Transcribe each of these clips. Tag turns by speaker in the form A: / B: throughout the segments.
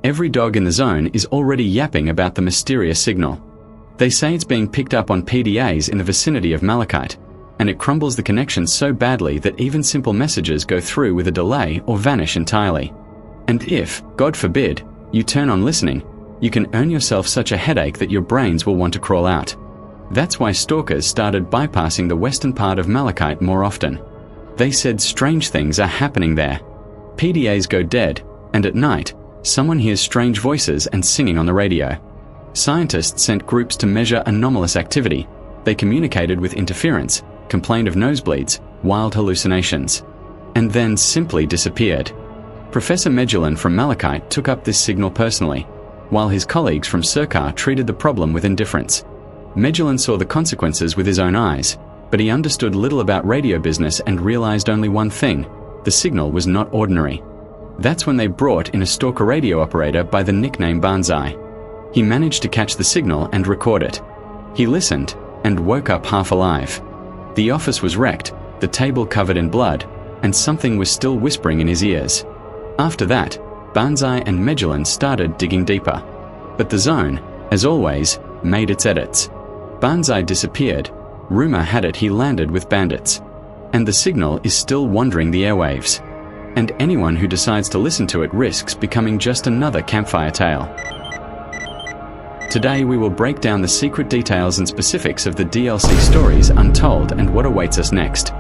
A: Every dog in the zone is already yapping about the mysterious signal. They say it's being picked up on PDAs in the vicinity of Malachite, and it crumbles the connection so badly that even simple messages go through with a delay or vanish entirely. And if, God forbid, you turn on listening, you can earn yourself such a headache that your brains will want to crawl out. That's why stalkers started bypassing the western part of Malachite more often. They said strange things are happening there. PDAs go dead, and at night, someone hears strange voices and singing on the radio. Scientists sent groups to measure anomalous activity. They communicated with interference, complained of nosebleeds, wild hallucinations, and then simply disappeared. Professor Medullin from Malachite took up this signal personally, while his colleagues from Stalker treated the problem with indifference. Medullin saw the consequences with his own eyes, but he understood little about radio business and realized only one thing: the signal was not ordinary. That's when they brought in a stalker radio operator by the nickname Banzai. He managed to catch the signal and record it. He listened and woke up half alive. The office was wrecked, the table covered in blood, and something was still whispering in his ears. After that, Banzai and Medullin started digging deeper. But the zone, as always, made its edits. Banzai disappeared. Rumor had it he landed with bandits. And the signal is still wandering the airwaves. And anyone who decides to listen to it risks becoming just another campfire tale. Today we will break down the secret details and specifics of the DLC stories Untold and what awaits us next.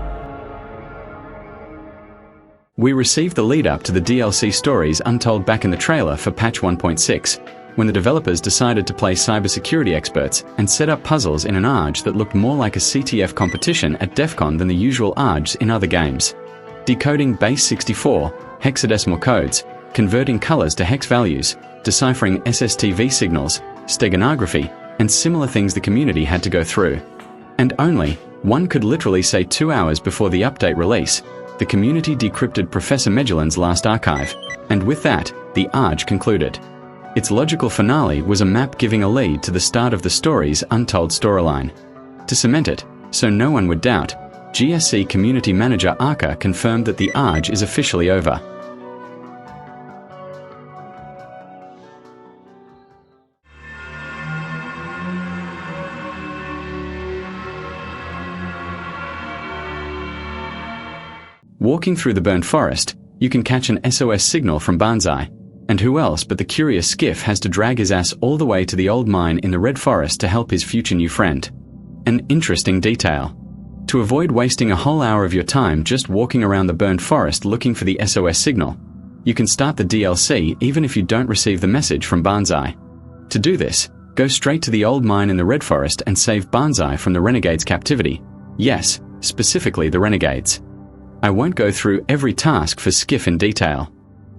A: We received the lead-up to the DLC stories Untold back in the trailer for patch 1.6, when the developers decided to play cybersecurity experts and set up puzzles in an ARG that looked more like a CTF competition at DEF CON than the usual ARGs in other games. Decoding base 64, hexadecimal codes, converting colors to hex values, deciphering SSTV signals, steganography, and similar things the community had to go through. And only, one could literally say 2 hours before the update release, the community decrypted Professor Medullin's last archive, and with that, the ARG concluded. Its logical finale was a map giving a lead to the start of the story's Untold storyline. To cement it, so no one would doubt, GSC Community Manager Arca confirmed that the ARG is officially over. Walking through the burnt forest, you can catch an SOS signal from Banzai, and who else but the curious Skiff has to drag his ass all the way to the old mine in the Red Forest to help his future new friend. An interesting detail. To avoid wasting a whole hour of your time just walking around the burned forest looking for the SOS signal, you can start the DLC even if you don't receive the message from Banzai. To do this, go straight to the old mine in the Red Forest and save Banzai from the Renegades' captivity. Yes, specifically the Renegades. I won't go through every task for Skiff in detail.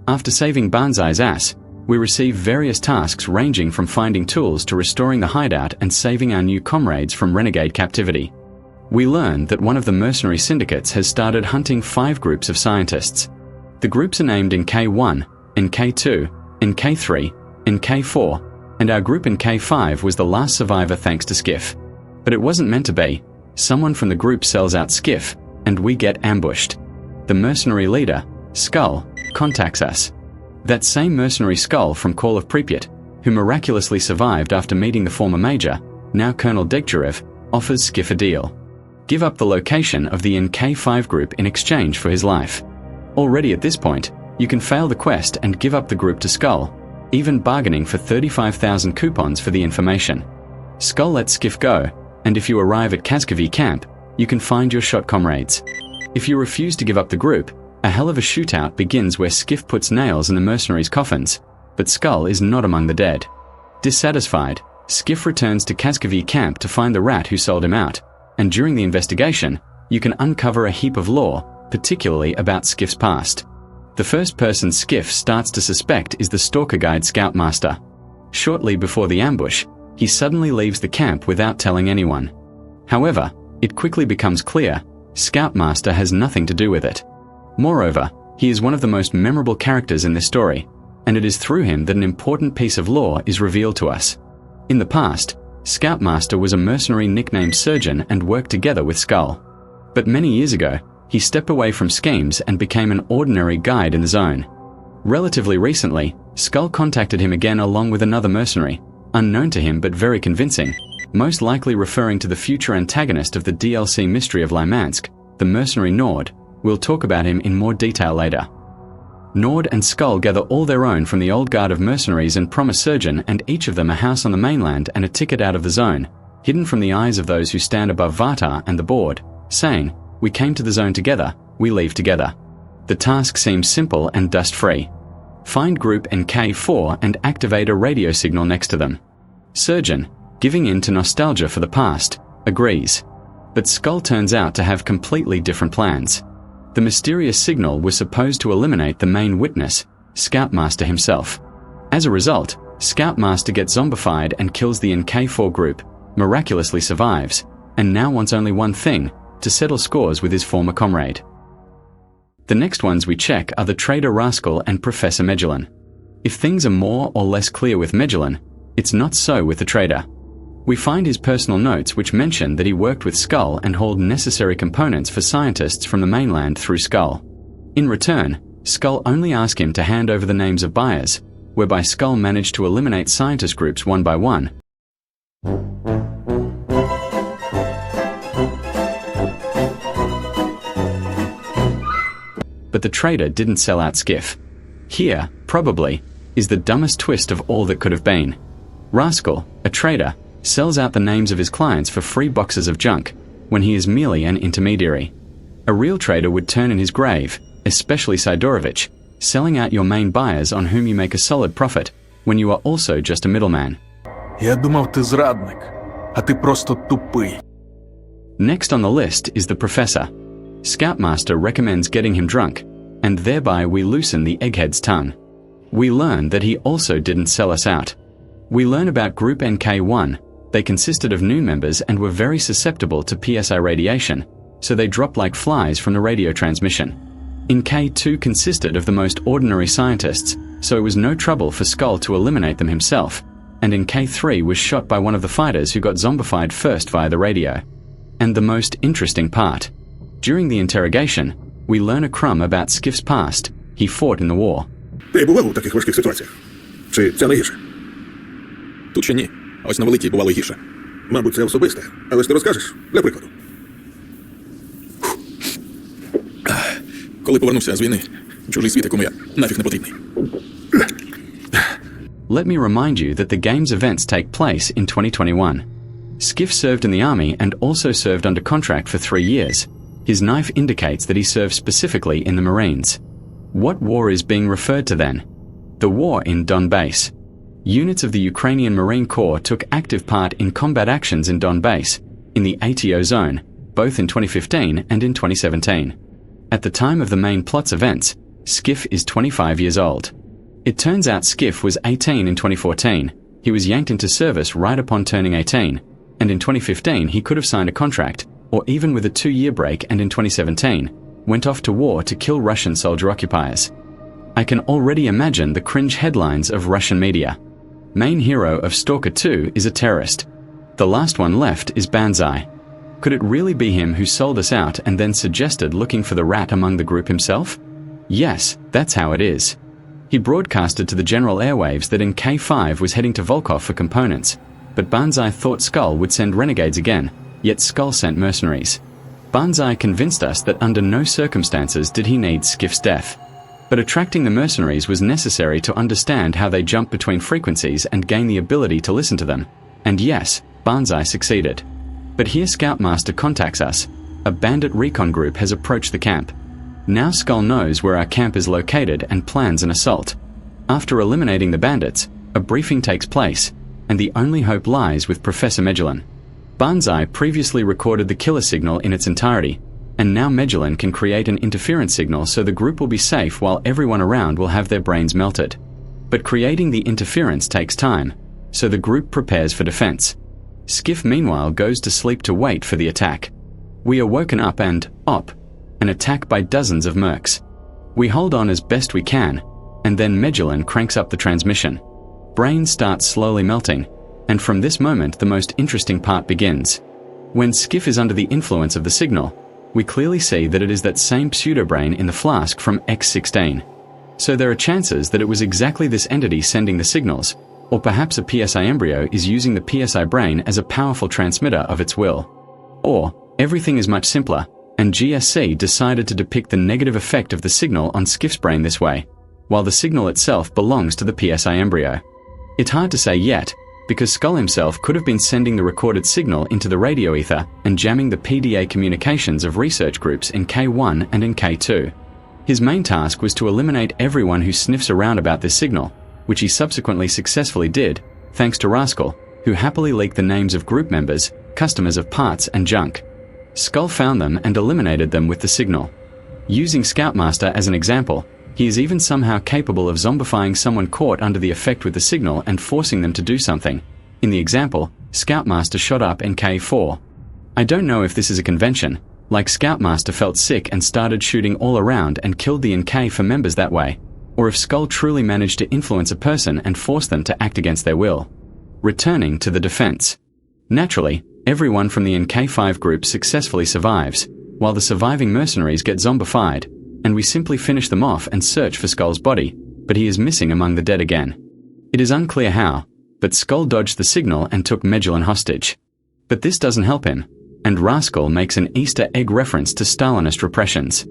A: After saving Banzai's ass, we receive various tasks ranging from finding tools to restoring the hideout and saving our new comrades from renegade captivity. We learn that one of the mercenary syndicates has started hunting 5 groups of scientists. The groups are named in K1, in K2, in K3, in K4, and our group in K5 was the last survivor thanks to Skiff. But it wasn't meant to be. Someone from the group sells out Skiff, and we get ambushed. The mercenary leader, Skull, contacts us. That same mercenary Skull from Call of Pripyat, who miraculously survived after meeting the former major, now Colonel Degtyarev, offers Skiff a deal. Give up the location of the K5 group in exchange for his life. Already at this point, you can fail the quest and give up the group to Skull, even bargaining for 35,000 coupons for the information. Skull lets Skiff go, and if you arrive at Kaskavi camp, you can find your shot comrades. If you refuse to give up the group, a hell of a shootout begins where Skiff puts nails in the mercenaries' coffins, but Skull is not among the dead. Dissatisfied, Skiff returns to Kaskavi camp to find the rat who sold him out, and during the investigation, you can uncover a heap of lore, particularly about Skiff's past. The first person Skiff starts to suspect is the Stalker Guide Scoutmaster. Shortly before the ambush, he suddenly leaves the camp without telling anyone. However, it quickly becomes clear, Scoutmaster has nothing to do with it. Moreover, he is one of the most memorable characters in this story, and it is through him that an important piece of lore is revealed to us. In the past, Scoutmaster was a mercenary nicknamed Surgeon and worked together with Skull. But many years ago, he stepped away from schemes and became an ordinary guide in the zone. Relatively recently, Skull contacted him again along with another mercenary, unknown to him but very convincing, most likely referring to the future antagonist of the DLC Mystery of Lymansk, the mercenary Nord. We'll talk about him in more detail later. Nord and Skull gather all their own from the old guard of mercenaries and promise Surgeon and each of them a house on the mainland and a ticket out of the zone, hidden from the eyes of those who stand above Vartar and the board, saying, "We came to the zone together, we leave together." The task seems simple and dust-free. Find group NK4 and activate a radio signal next to them. Surgeon, giving in to nostalgia for the past, agrees. But Skull turns out to have completely different plans. The mysterious signal was supposed to eliminate the main witness, Scoutmaster himself. As a result, Scoutmaster gets zombified and kills the NK4 group, miraculously survives, and now wants only one thing, to settle scores with his former comrade. The next ones we check are the traitor Rascal and Professor Magellan. If things are more or less clear with Magellan, it's not so with the traitor. We find his personal notes which mention that he worked with Skull and hauled necessary components for scientists from the mainland through Skull. In return, Skull only asked him to hand over the names of buyers, whereby Skull managed to eliminate scientist groups one by one. But the traitor didn't sell out Skiff. Here, probably, is the dumbest twist of all that could have been. Rascal, a traitor, sells out the names of his clients for free boxes of junk, when he is merely an intermediary. A real trader would turn in his grave, especially Sidorovich, selling out your main buyers on whom you make a solid profit, when you are also just a middleman.
B: Я думав, ти зрадник, а ти просто тупий.
A: Next on the list is the Professor. Scoutmaster recommends getting him drunk, and thereby we loosen the egghead's tongue. We learn that he also didn't sell us out. We learn about Group NK1. They consisted of new members and were very susceptible to PSI radiation, so they dropped like flies from the radio transmission. NK2 consisted of the most ordinary scientists, so it was no trouble for Skull to eliminate them himself, and NK3 was shot by one of the fighters who got zombified first via the radio. And the most interesting part. During the interrogation, we learn a crumb about Skiff's past. He fought in the war.
C: Ти бував у таких важких ситуаціях? Чи це найгірше?
B: Тут ще ні, а ось на великій бувало й гірше.
C: Мабуть, це особисте, але ж ти розкажеш, для прикладу.
B: Коли повернувся з війни, чужий світ, якому я нафіг не потрібний.
A: Let me remind you that the game's events take place in 2021. Skiff served in the army and also served under contract for 3 years. His knife indicates that he served specifically in the Marines. What war is being referred to then? The war in Donbass. Units of the Ukrainian Marine Corps took active part in combat actions in Donbass, in the ATO zone, both in 2015 and in 2017. At the time of the main plot's events, Skiff is 25 years old. It turns out Skiff was 18 in 2014. He was yanked into service right upon turning 18, and in 2015 he could have signed a contract, or even with a 2-year break, and in 2017, went off to war to kill Russian soldier occupiers. I can already imagine the cringe headlines of Russian media. Main hero of Stalker 2 is a terrorist. The last one left is Banzai. Could it really be him who sold us out and then suggested looking for the rat among the group himself? Yes, that's how it is. He broadcasted to the general airwaves that NK5 was heading to Volkov for components, but Banzai thought Skull would send renegades again, yet Skull sent mercenaries. Banzai convinced us that under no circumstances did he need Skiff's death. But attracting the mercenaries was necessary to understand how they jump between frequencies and gain the ability to listen to them. And yes, Banzai succeeded. But here Scoutmaster contacts us. A bandit recon group has approached the camp. Now Skull knows where our camp is located and plans an assault. After eliminating the bandits, a briefing takes place, and the only hope lies with Professor Magellan. Banzai previously recorded the killer signal in its entirety, and now Magellan can create an interference signal so the group will be safe while everyone around will have their brains melted. But creating the interference takes time, so the group prepares for defense. Skiff meanwhile goes to sleep to wait for the attack. We are woken up and, an attack by dozens of mercs. We hold on as best we can, and then Magellan cranks up the transmission. Brains start slowly melting, and from this moment the most interesting part begins. When Skiff is under the influence of the signal, we clearly see that it is that same pseudo-brain in the flask from X16. So there are chances that it was exactly this entity sending the signals, or perhaps a PSI embryo is using the PSI brain as a powerful transmitter of its will. Or, everything is much simpler, and GSC decided to depict the negative effect of the signal on Skiff's brain this way, while the signal itself belongs to the PSI embryo. It's hard to say yet, because Skull himself could have been sending the recorded signal into the radio ether and jamming the PDA communications of research groups in K1 and in K2. His main task was to eliminate everyone who sniffs around about this signal, which he subsequently successfully did, thanks to Rascal, who happily leaked the names of group members, customers of parts and junk. Skull found them and eliminated them with the signal. Using Scoutmaster as an example, he is even somehow capable of zombifying someone caught under the effect with the signal and forcing them to do something. In the example, Scoutmaster shot up in K4. I don't know if this is a convention, like Scoutmaster felt sick and started shooting all around and killed the NK for members that way, or if Skull truly managed to influence a person and force them to act against their will. Returning to the defense. Naturally, everyone from the NK5 group successfully survives, while the surviving mercenaries get zombified, and we simply finish them off and search for Skull's body, but he is missing among the dead again. It is unclear how, but Skull dodged the signal and took Medulin hostage. But this doesn't help him, and Rascal makes an Easter egg reference to Stalinist repressions.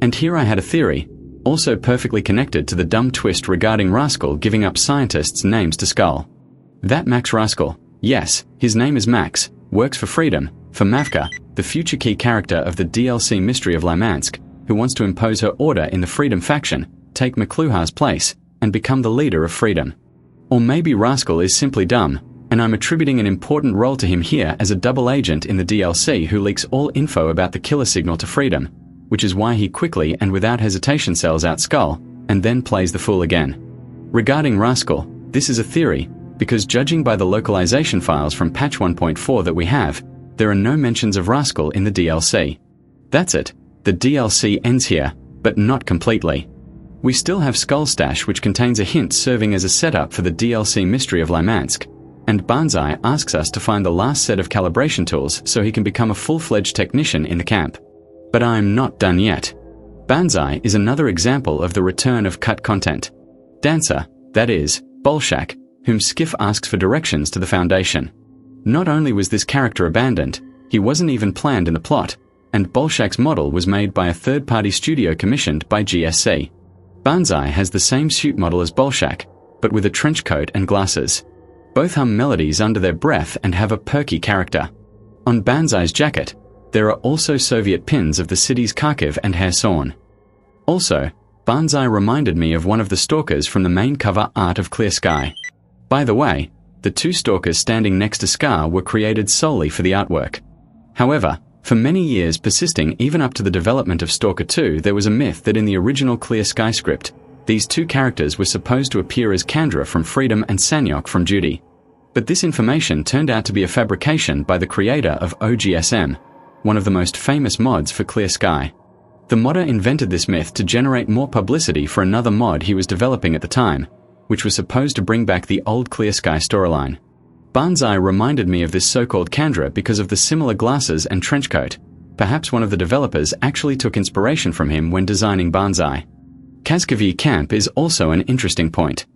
A: And here I had a theory, also perfectly connected to the dumb twist regarding Rascal giving up scientists' names to Skull. That Max Rascal, yes, his name is Max, works for Freedom, for Mavka, the future key character of the DLC Mystery of Lymansk, who wants to impose her order in the Freedom faction, take McLuhan's place, and become the leader of Freedom. Or maybe Rascal is simply dumb, and I'm attributing an important role to him here as a double agent in the DLC who leaks all info about the killer signal to Freedom, which is why he quickly and without hesitation sells out Skull, and then plays the fool again. Regarding Rascal, this is a theory, because judging by the localization files from patch 1.4 that we have, there are no mentions of Rascal in the DLC. That's it. The DLC ends here, but not completely. We still have Skull Stash, which contains a hint serving as a setup for the DLC Mystery of Lymansk, and Banzai asks us to find the last set of calibration tools so he can become a full-fledged technician in the camp. But I'm not done yet. Banzai is another example of the return of cut content. Dancer, that is, Bolshak, whom Skiff asks for directions to the Foundation. Not only was this character abandoned, he wasn't even planned in the plot, and Bolshak's model was made by a third-party studio commissioned by GSC. Banzai has the same suit model as Bolshak, but with a trench coat and glasses. Both hum melodies under their breath and have a perky character. On Banzai's jacket, there are also Soviet pins of the cities Kharkiv and Kherson. Also, Banzai reminded me of one of the Stalkers from the main cover art of Clear Sky. By the way, the two Stalkers standing next to Scar were created solely for the artwork. However, for many years persisting even up to the development of Stalker 2, there was a myth that in the original Clear Sky script, these two characters were supposed to appear as Kandra from Freedom and Sanyok from Duty. But this information turned out to be a fabrication by the creator of OGSM, one of the most famous mods for Clear Sky. The modder invented this myth to generate more publicity for another mod he was developing at the time, which was supposed to bring back the old Clear Sky storyline. Banzai reminded me of this so-called Kandra because of the similar glasses and trench coat. Perhaps one of the developers actually took inspiration from him when designing Banzai. Kazkovy Camp is also an interesting point.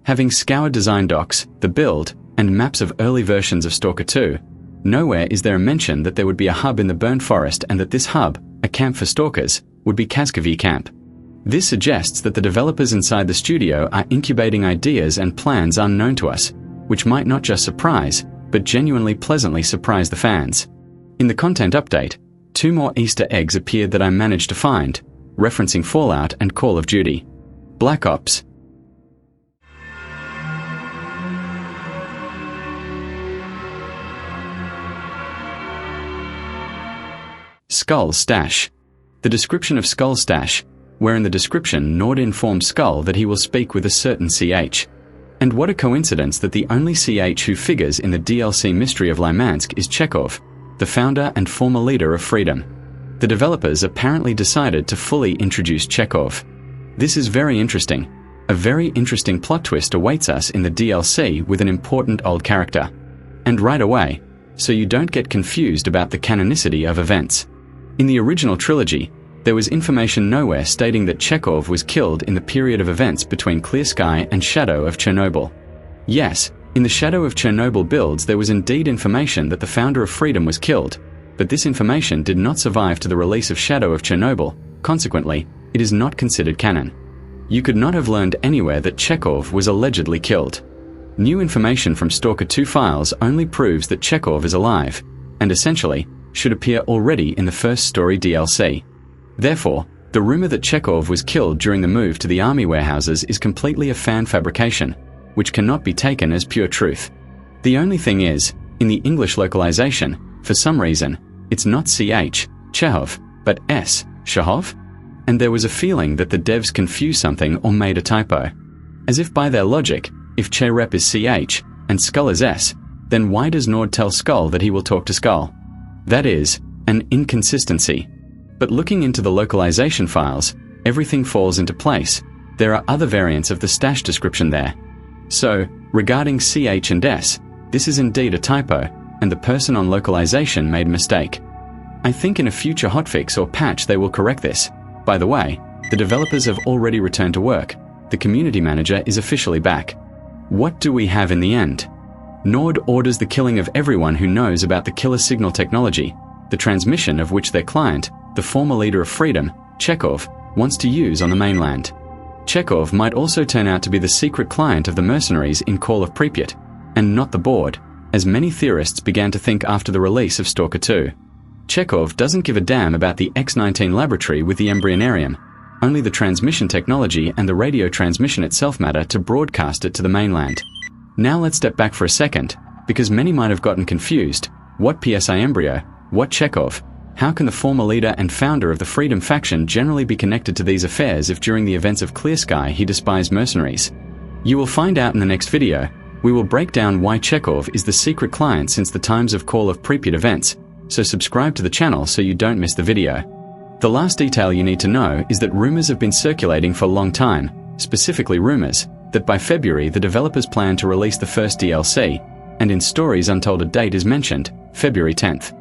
A: Having scoured design docs, the build, and maps of early versions of Stalker 2, nowhere is there a mention that there would be a hub in the Burned Forest and that this hub, a camp for stalkers, would be Kazkovy Camp. This suggests that the developers inside the studio are incubating ideas and plans unknown to us, which might not just surprise, but genuinely pleasantly surprise the fans. In the content update, 2 more Easter eggs appeared that I managed to find, referencing Fallout and Call of Duty. Black Ops. Skull Stash. The description of Skull Stash, where in the description Nord informs Skull that he will speak with a certain CH. And what a coincidence that the only CH who figures in the DLC Mystery of Lymansk is Chekhov, the founder and former leader of Freedom. The developers apparently decided to fully introduce Chekhov. This is very interesting. A very interesting plot twist awaits us in the DLC with an important old character. And right away, so you don't get confused about the canonicity of events. In the original trilogy, There was information nowhere stating that Chekhov was killed in the period of events between Clear Sky and Shadow of Chernobyl. Yes, in the Shadow of Chernobyl builds there was indeed information that the founder of Freedom was killed, but this information did not survive to the release of Shadow of Chernobyl. Consequently, it is not considered canon. You could not have learned anywhere that Chekhov was allegedly killed. New information from Stalker 2 files only proves that Chekhov is alive, and essentially, should appear already in the first story DLC. Therefore, the rumor that Chekhov was killed during the move to the army warehouses is completely a fan fabrication, which cannot be taken as pure truth. The only thing is, in the English localization, for some reason, it's not CH, Chekhov, but S, Shahov? And there was a feeling that the devs confused something or made a typo. As if by their logic, if Cherep is CH and Skull is S, then why does Nord tell Skull that he will talk to Skull? That is an inconsistency. But looking into the localization files, everything falls into place. There are other variants of the stash description there. So, regarding CH and S, this is indeed a typo, and the person on localization made a mistake. I think in a future hotfix or patch they will correct this. By the way, the developers have already returned to work. The community manager is officially back. What do we have in the end? Nord orders the killing of everyone who knows about the killer signal technology, the transmission of which their client, the former leader of Freedom, Chekhov, wants to use on the mainland. Chekhov might also turn out to be the secret client of the mercenaries in Call of Pripyat, and not the board, as many theorists began to think after the release of Stalker 2. Chekhov doesn't give a damn about the X-19 laboratory with the embryonarium. Only the transmission technology and the radio transmission itself matter to broadcast it to the mainland. Now let's step back for a second, because many might have gotten confused. What PSI embryo? What Chekhov? How can the former leader and founder of the Freedom faction generally be connected to these affairs if during the events of Clear Sky he despised mercenaries? You will find out in the next video. We will break down why Chekhov is the secret client since the times of Call of Pripyat events, so subscribe to the channel so you don't miss the video. The last detail you need to know is that rumors have been circulating for a long time, specifically rumors that by February the developers plan to release the first DLC, and in stories Untold a date is mentioned, February 10th.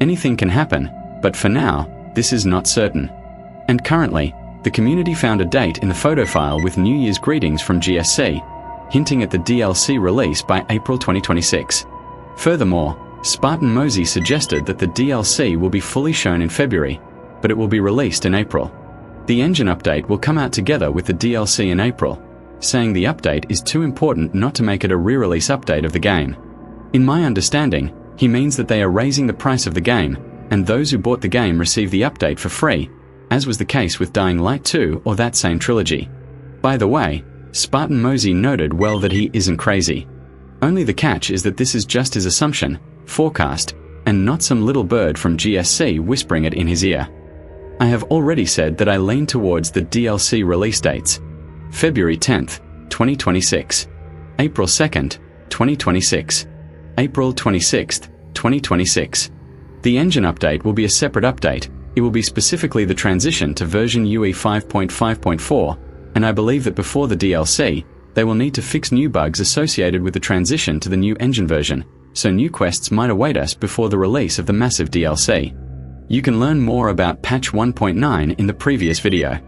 A: Anything can happen, but for now, this is not certain. And currently, the community found a date in the photo file with New Year's greetings from GSC, hinting at the DLC release by April 2026. Furthermore, Spartan Mosey suggested that the DLC will be fully shown in February, but it will be released in April. The engine update will come out together with the DLC in April, saying the update is too important not to make it a re-release update of the game. In my understanding, he means that they are raising the price of the game, and those who bought the game receive the update for free, as was the case with Dying Light 2 or that same trilogy. By the way, Spartan Mosey noted well that he isn't crazy. Only the catch is that this is just his assumption, forecast, and not some little bird from GSC whispering it in his ear. I have already said that I lean towards the DLC release dates. February 10th, 2026. April 2nd, 2026. April 26th, 2026. The engine update will be a separate update. It will be specifically the transition to version UE 5.5.4, and I believe that before the DLC, they will need to fix new bugs associated with the transition to the new engine version, so new quests might await us before the release of the massive DLC. You can learn more about patch 1.9 in the previous video.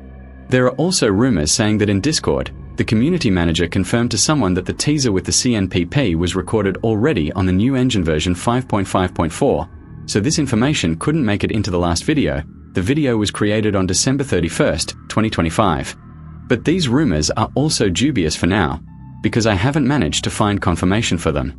A: There are also rumors saying that in Discord, the community manager confirmed to someone that the teaser with the CNPP was recorded already on the new engine version 5.5.4, so this information couldn't make it into the last video. The video was created on December 31st, 2025. But these rumors are also dubious for now, because I haven't managed to find confirmation for them.